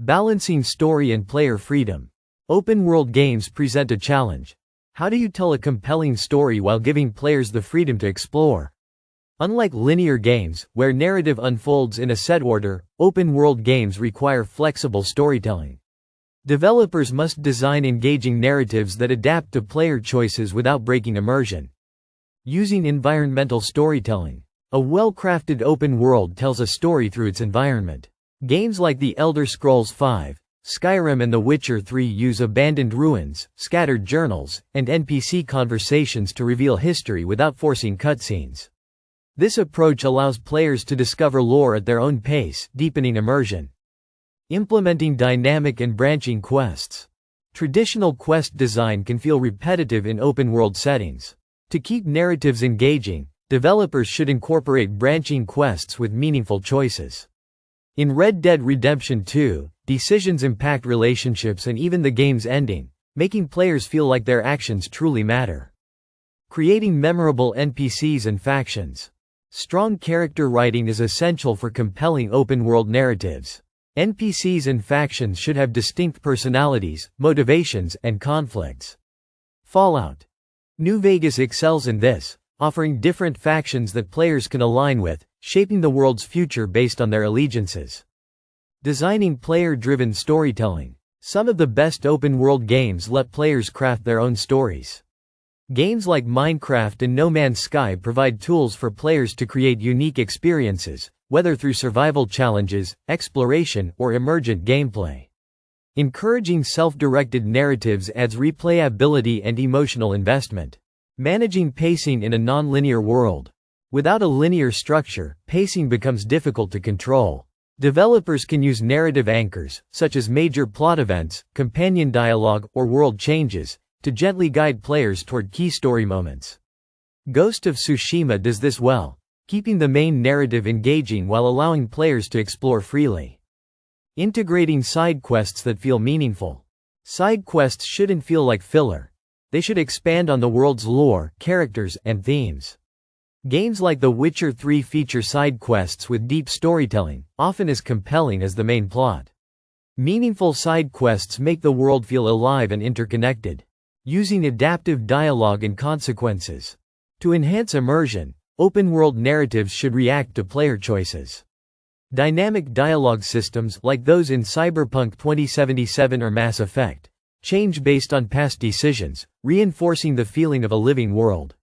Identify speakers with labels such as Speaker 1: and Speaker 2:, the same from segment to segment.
Speaker 1: Balancing story and player freedom. Open-world games present a challenge. How do you tell a compelling story while giving players the freedom to explore? Unlike linear games, where narrative unfolds in a set order, open-world games require flexible storytelling. Developers must design engaging narratives that adapt to player choices without breaking immersion. Using environmental storytelling. A well-crafted open world tells a story through its environment. Games like The Elder Scrolls V, Skyrim and The Witcher 3 use abandoned ruins, scattered journals, and NPC conversations to reveal history without forcing cutscenes. This approach allows players to discover lore at their own pace, deepening immersion. Implementing dynamic and branching quests. Traditional quest design can feel repetitive in open-world settings. To keep narratives engaging, developers should incorporate branching quests with meaningful choices. In Red Dead Redemption 2, decisions impact relationships and even the game's ending, making players feel like their actions truly matter. Creating memorable NPCs and factions. Strong character writing is essential for compelling open-world narratives. NPCs and factions should have distinct personalities, motivations, and conflicts. Fallout. New Vegas excels in this, offering different factions that players can align with, shaping the world's future based on their allegiances. Designing player-driven storytelling. Some of the best open-world games let players craft their own stories. Games like Minecraft and No Man's Sky provide tools for players to create unique experiences, whether through survival challenges, exploration, or emergent gameplay. Encouraging self-directed narratives adds replayability and emotional investment. Managing pacing in a non-linear world. Without a linear structure, pacing becomes difficult to control. Developers can use narrative anchors, such as major plot events, companion dialogue, or world changes, to gently guide players toward key story moments. Ghost of Tsushima does this well, keeping the main narrative engaging while allowing players to explore freely. Integrating side quests that feel meaningful. Side quests shouldn't feel like filler. They should expand on the world's lore, characters, and themes. Games like The Witcher 3 feature side quests with deep storytelling, often as compelling as the main plot. Meaningful side quests make the world feel alive and interconnected. Using adaptive dialogue and consequences. To enhance immersion, open-world narratives should react to player choices. Dynamic dialogue systems like those in Cyberpunk 2077 or Mass Effect change based on past decisions, reinforcing the feeling of a living world.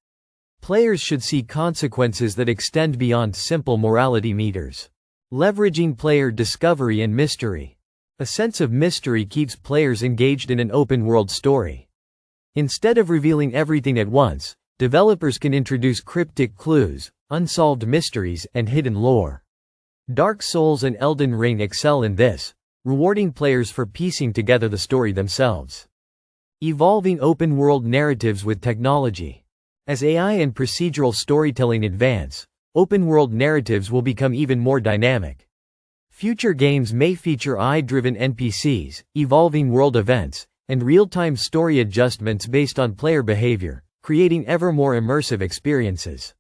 Speaker 1: Players should see consequences that extend beyond simple morality meters. Leveraging player discovery and mystery. A sense of mystery keeps players engaged in an open-world story. Instead of revealing everything at once, developers can introduce cryptic clues, unsolved mysteries, and hidden lore. Dark Souls and Elden Ring excel in this, rewarding players for piecing together the story themselves. Evolving open-world narratives with technology. As AI and procedural storytelling advance, open-world narratives will become even more dynamic. Future games may feature AI-driven NPCs, evolving world events, and real-time story adjustments based on player behavior, creating ever more immersive experiences.